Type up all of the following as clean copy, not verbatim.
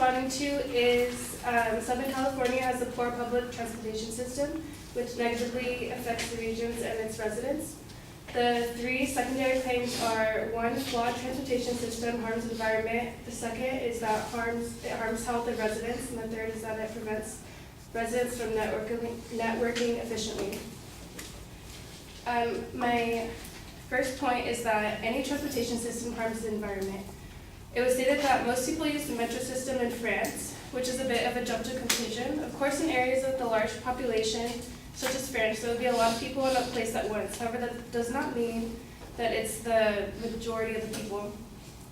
responding to is Southern California has a poor public transportation system, which negatively affects the regions and its residents. The three secondary claims are: one, flawed transportation system harms the environment. The second is that it harms health of residents, and the third is that it prevents residents from networking efficiently. My first point is that any transportation system harms the environment. It was stated that most people use the metro system in France, which is a bit of a jump to conclusion. Of course, in areas with a large population, such as France, there will be a lot of people in a place at once. However, that does not mean that it's the majority of the people.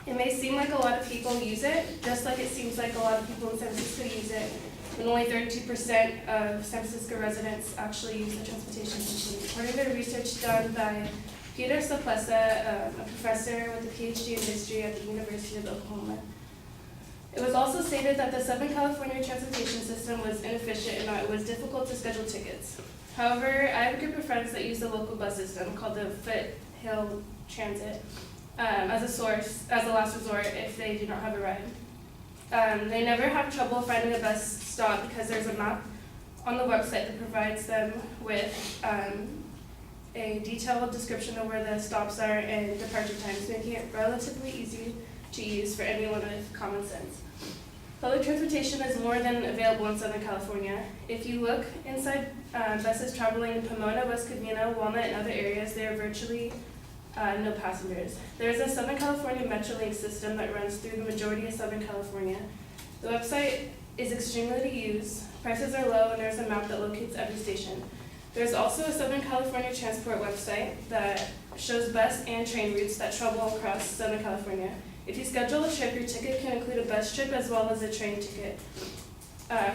It may seem like a lot of people use it, just like it seems like a lot of people in San Francisco use it, when only 32% of San Francisco residents actually use the transportation system. According to research done by Peter Saplessa, a professor with a PhD in history at the University of Oklahoma. It was also stated that the Southern California transportation system was inefficient and that it was difficult to schedule tickets. However, I have a group of friends that use the local bus system called the Foothill Transit as a last resort if they do not have a ride. They never have trouble finding a bus stop because there's a map on the website that provides them with a detailed description of where the stops are and departure times, making it relatively easy to use for anyone with common sense. Public transportation is more than available in Southern California. If you look inside buses traveling to Pomona, West Covina, Walnut, and other areas, there are virtually no passengers. There is a Southern California Metrolink system that runs through the majority of Southern California. The website is extremely used, prices are low, and there's a map that locates every station. There's also a Southern California Transport website that shows bus and train routes that travel across Southern California. If you schedule a trip, your ticket can include a bus trip as well as a train ticket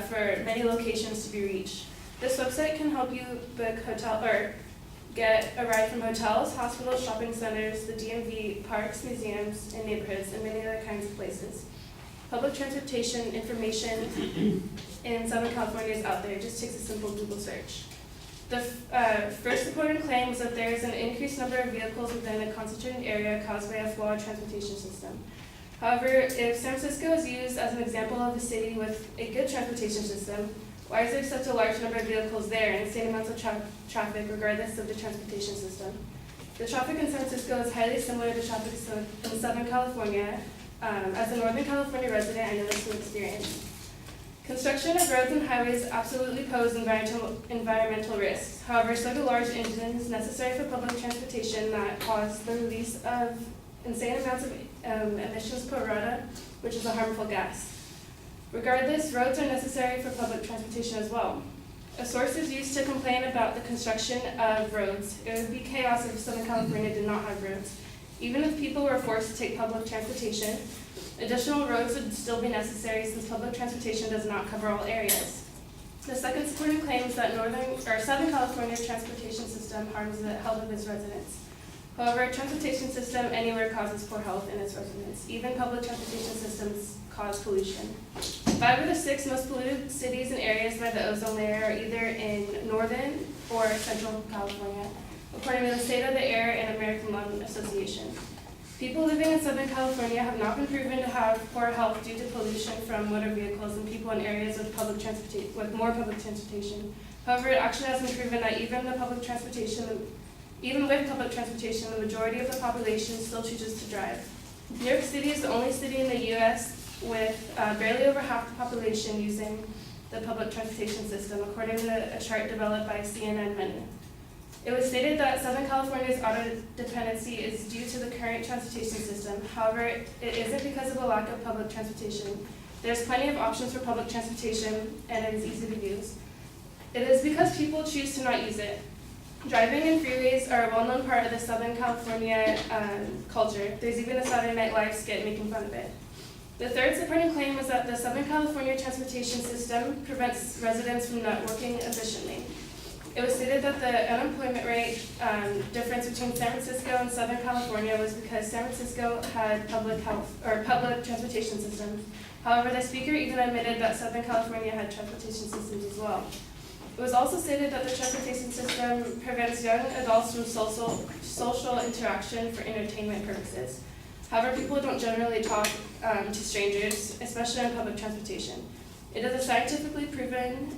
for many locations to be reached. This website can help you book hotel or get a ride from hotels, hospitals, shopping centers, the DMV, parks, museums, and neighborhoods, and many other kinds of places. Public transportation information in Southern California is out there. It just takes a simple Google search. The first reported claim was that there is an increased number of vehicles within a concentrated area caused by a flawed transportation system. However, if San Francisco is used as an example of a city with a good transportation system, why is there such a large number of vehicles there and insane amounts of traffic regardless of the transportation system? The traffic in San Francisco is highly similar to traffic in Southern California. As a Northern California resident, I know this from experience. Construction of roads and highways absolutely pose environmental risks. However, so do large engines necessary for public transportation that cause the release of insane amounts of emissions per rota, which is a harmful gas. Regardless, roads are necessary for public transportation as well. A source is used to complain about the construction of roads. It would be chaos if Southern California did not have roads. Even if people were forced to take public transportation, additional roads would still be necessary since public transportation does not cover all areas. The second supporting claim is that Southern California transportation system harms the health of its residents. However, a transportation system anywhere causes poor health in its residents. Even public transportation systems cause pollution. 5 of the 6 most polluted cities and areas by the ozone layer are either in Northern or Central California, according to the State of the Air and American Lung Association. People living in Southern California have not been proven to have poor health due to pollution from motor vehicles and people in areas with more public transportation. However, it actually has been proven that even with public transportation, the majority of the population still chooses to drive. New York City is the only city in the U.S. with barely over half the population using the public transportation system, according to a chart developed by CNN Men. It was stated that Southern California's auto dependency is due to the current transportation system. However, it isn't because of a lack of public transportation. There's plenty of options for public transportation, and it is easy to use. It is because people choose to not use it. Driving and freeways are a well-known part of the Southern California culture. There's even a Saturday Night Live skit making fun of it. The third supporting claim was that the Southern California transportation system prevents residents from networking efficiently. It was stated that the unemployment rate difference between San Francisco and Southern California was because San Francisco had public transportation systems. However, the speaker even admitted that Southern California had transportation systems as well. It was also stated that the transportation system prevents young adults from social interaction for entertainment purposes. However, people don't generally talk to strangers, especially on public transportation. It is a scientifically proven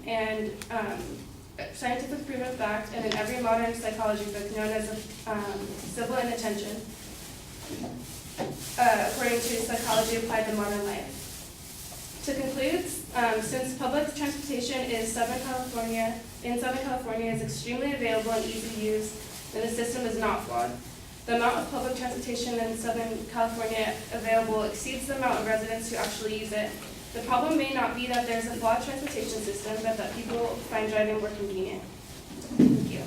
fact, and in every modern psychology book known as Civil Inattention, according to Psychology Applied to Modern Life. To conclude, since public transportation in Southern California is extremely available and easy to use, then the system is not flawed. The amount of public transportation in Southern California available exceeds the amount of residents who actually use it. The problem may not be that there's a flawed transportation system, but that people find driving more convenient. Thank you.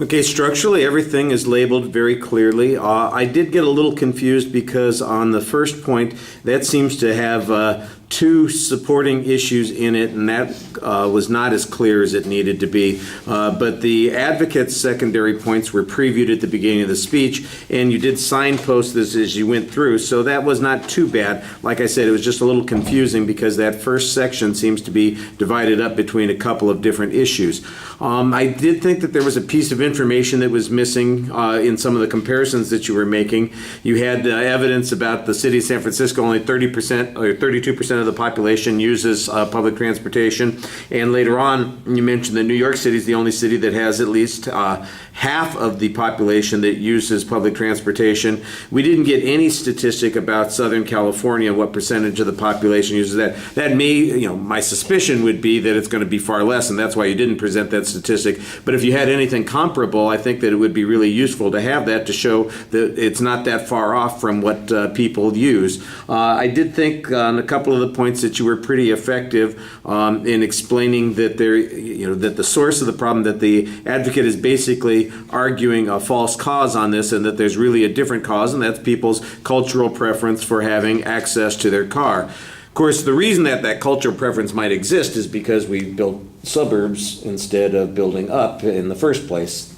Okay, structurally everything is labeled very clearly. I did get a little confused because on the first point, that seems to have two supporting issues in it, and that was not as clear as it needed to be. But the advocate's secondary points were previewed at the beginning of the speech, and you did signpost this as you went through, so that was not too bad. Like I said, it was just a little confusing because that first section seems to be divided up between a couple of different issues. I did think that there was a piece of information that was missing in some of the comparisons that you were making. You had evidence about the city of San Francisco, only 30% or 32% of the population uses public transportation, and later on you mentioned that New York City is the only city that has at least half of the population that uses public transportation. We didn't get any statistic about Southern California, what percentage of the population uses that. That may, my suspicion would be that it's going to be far less, and that's why you didn't present that statistic. But if you had anything comparable, I think that it would be really useful to have that to show that it's not that far off from what people use. I did think on a couple of the points that you were pretty effective in explaining that that the source of the problem, that the advocate is basically arguing a false cause on this, and that there's really a different cause, and that's people's cultural preference for having access to their car. Of course, the reason that cultural preference might exist is because we built suburbs instead of building up in the first place,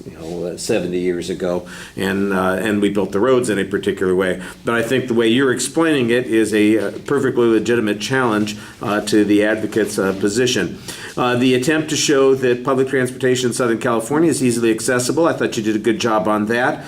70 years ago, and we built the roads in a particular way. But I think the way you're explaining it is a perfectly legitimate challenge to the advocate's position. The attempt to show that public transportation in Southern California is easily accessible, I thought you did a good job on that.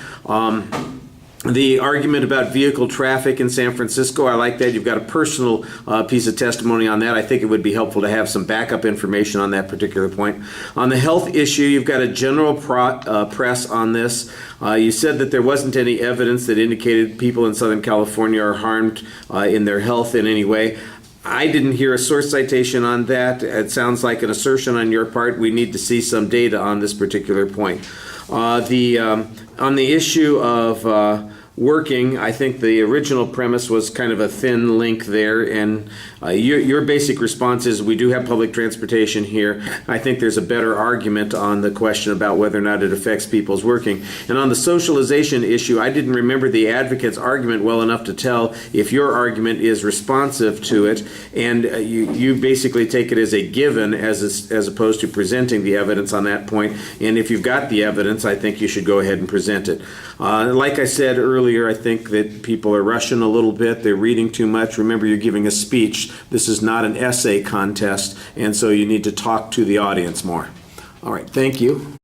The argument about vehicle traffic in San Francisco, I like that. You've got a personal piece of testimony on that. I think it would be helpful to have some backup information on that particular point. On the health issue, you've got a general press on this. You said that there wasn't any evidence that indicated people in Southern California are harmed in their health in any way. I didn't hear a source citation on that. It sounds like an assertion on your part. We need to see some data on this particular point. On the issue of working, I think the original premise was kind of a thin link there, and your basic response is we do have public transportation here. I think there's a better argument on the question about whether or not it affects people's working. And on the socialization issue, I didn't remember the advocate's argument well enough to tell if your argument is responsive to it, and you basically take it as a given as opposed to presenting the evidence on that point. And if you've got the evidence, I think you should go ahead and present it. Like I said earlier, I think that people are rushing a little bit. They're reading too much. Remember, you're giving a speech. This is not an essay contest, and so you need to talk to the audience more. All right, thank you.